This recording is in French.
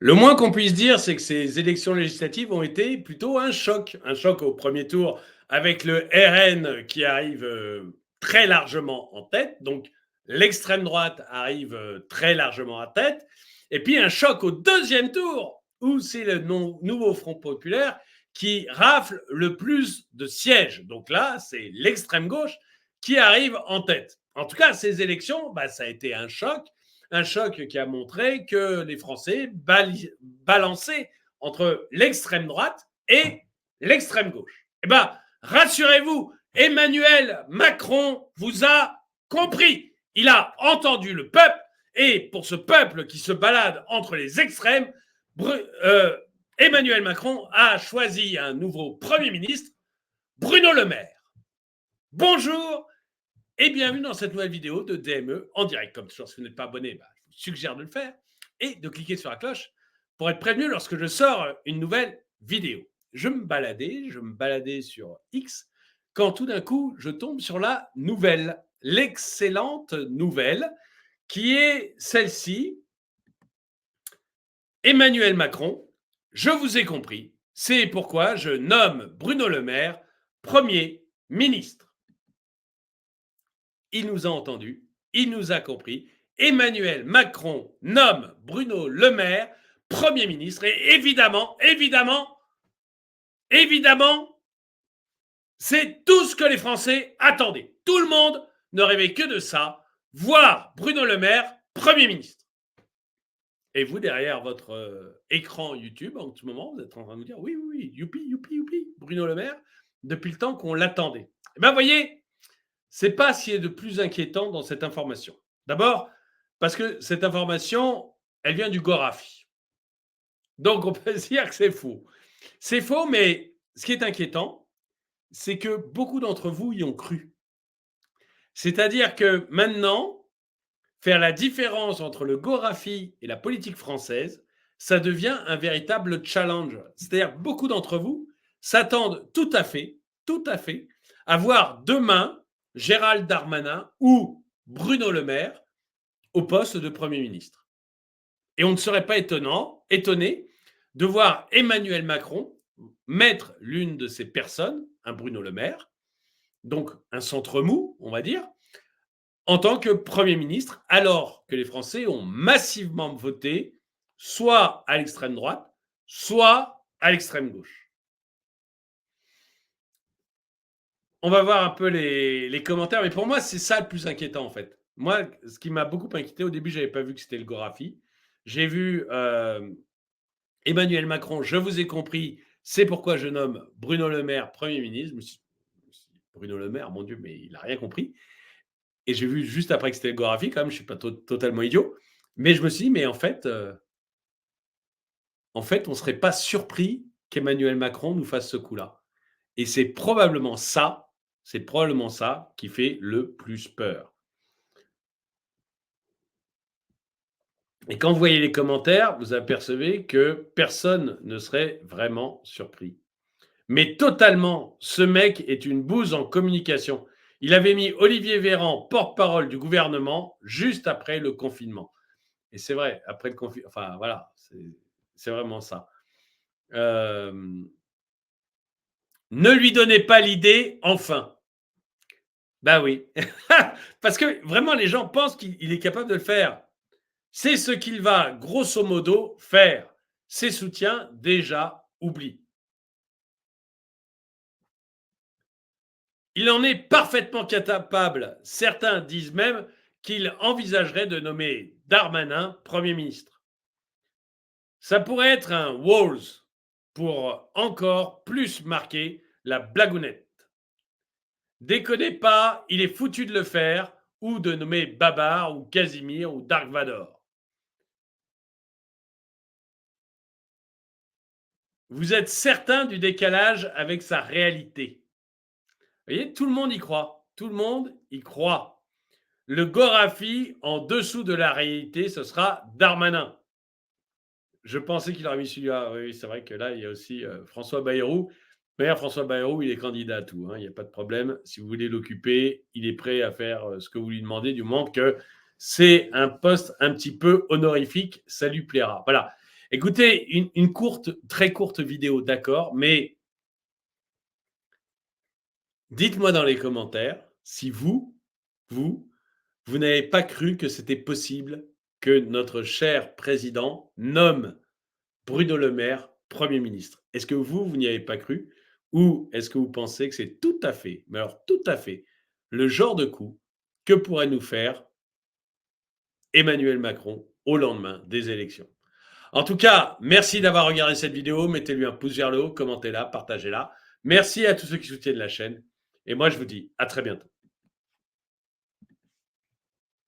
Le moins qu'on puisse dire, c'est que ces élections législatives ont été plutôt un choc. Un choc au premier tour avec le RN qui arrive très largement en tête. Donc l'extrême droite arrive très largement en tête. Et puis un choc au deuxième tour où c'est le nouveau Front populaire qui rafle le plus de sièges. Donc là, c'est l'extrême gauche qui arrive en tête. En tout cas, ces élections, ça a été un choc qui a montré que les Français balançaient entre l'extrême droite et l'extrême gauche. Eh bien, rassurez-vous, Emmanuel Macron vous a compris. Il a entendu le peuple et pour ce peuple qui se balade entre les extrêmes, Emmanuel Macron a choisi un nouveau Premier ministre, Bruno Le Maire. Bonjour et bienvenue dans cette nouvelle vidéo de DME en direct. Comme toujours, si vous n'êtes pas abonné, je vous suggère de le faire et de cliquer sur la cloche pour être prévenu lorsque je sors une nouvelle vidéo. Je me baladais sur X quand tout d'un coup, je tombe sur la nouvelle, l'excellente nouvelle qui est celle-ci. Emmanuel Macron, je vous ai compris, c'est pourquoi je nomme Bruno Le Maire Premier ministre. Il nous a entendus, il nous a compris. Emmanuel Macron nomme Bruno Le Maire Premier ministre. Et évidemment, c'est tout ce que les Français attendaient. Tout le monde ne rêvait que de ça, voir Bruno Le Maire Premier ministre. Et vous, derrière votre écran YouTube, en ce moment, vous êtes en train de vous dire oui, youpi, Bruno Le Maire, depuis le temps qu'on l'attendait. Eh bien, voyez, c'est pas ce qui est de plus inquiétant dans cette information. D'abord, parce que cette information, elle vient du Gorafi. Donc, on peut se dire que c'est faux. C'est faux, mais ce qui est inquiétant, c'est que beaucoup d'entre vous y ont cru. C'est-à-dire que maintenant, faire la différence entre le Gorafi et la politique française, ça devient un véritable challenge. C'est-à-dire que beaucoup d'entre vous s'attendent tout à fait, à voir demain Gérald Darmanin ou Bruno Le Maire au poste de Premier ministre. Et on ne serait pas étonné de voir Emmanuel Macron mettre l'une de ces personnes, un Bruno Le Maire, donc un centre mou, on va dire, en tant que Premier ministre, alors que les Français ont massivement voté soit à l'extrême droite, soit à l'extrême gauche. On va voir un peu les commentaires, mais pour moi, c'est ça le plus inquiétant en fait. Moi, ce qui m'a beaucoup inquiété, au début, je n'avais pas vu que c'était le Gorafi. J'ai vu Emmanuel Macron, je vous ai compris, c'est pourquoi je nomme Bruno Le Maire Premier ministre. Je me suis dit, Bruno Le Maire, mon Dieu, mais il n'a rien compris. Et j'ai vu juste après que c'était le Gorafi, quand même, je ne suis pas totalement idiot. Mais je me suis dit, mais en fait, on ne serait pas surpris qu'Emmanuel Macron nous fasse ce coup-là. Et c'est probablement ça qui fait le plus peur. Et quand vous voyez les commentaires, vous apercevez que personne ne serait vraiment surpris. Mais totalement, ce mec est une bouse en communication. Il avait mis Olivier Véran porte-parole du gouvernement juste après le confinement. Et c'est vrai, après le confinement, enfin voilà, c'est vraiment ça. Ne lui donnez pas l'idée, enfin. Ben oui. Parce que vraiment, les gens pensent qu'il est capable de le faire. C'est ce qu'il va, grosso modo, faire. Ses soutiens, déjà, oublient. Il en est parfaitement capable. Certains disent même qu'il envisagerait de nommer Darmanin Premier ministre. Ça pourrait être un Walls pour encore plus marquer la blagounette. Déconnez pas, il est foutu de le faire, ou de nommer Babar, ou Casimir, ou Dark Vador. Vous êtes certain du décalage avec sa réalité. Vous voyez, tout le monde y croit. Tout le monde y croit. Le Gorafi, en dessous de la réalité, ce sera Darmanin. Je pensais qu'il aurait mis celui-là. Oui, c'est vrai que là, il y a aussi François Bayrou. D'ailleurs, François Bayrou, il est candidat à tout. Il n'y a pas de problème. Si vous voulez l'occuper, il est prêt à faire ce que vous lui demandez, du moment que c'est un poste un petit peu honorifique. Ça lui plaira. Voilà. Écoutez, une courte, très courte vidéo, d'accord, mais dites-moi dans les commentaires si vous, vous n'avez pas cru que c'était possible que notre cher président nomme Bruno Le Maire Premier ministre. Est-ce que vous n'y avez pas cru? Ou est-ce que vous pensez que c'est tout à fait, mais alors tout à fait, le genre de coup que pourrait nous faire Emmanuel Macron au lendemain des élections? En tout cas, merci d'avoir regardé cette vidéo. Mettez-lui un pouce vers le haut, commentez-la, partagez-la. Merci à tous ceux qui soutiennent la chaîne. Et moi, je vous dis à très bientôt.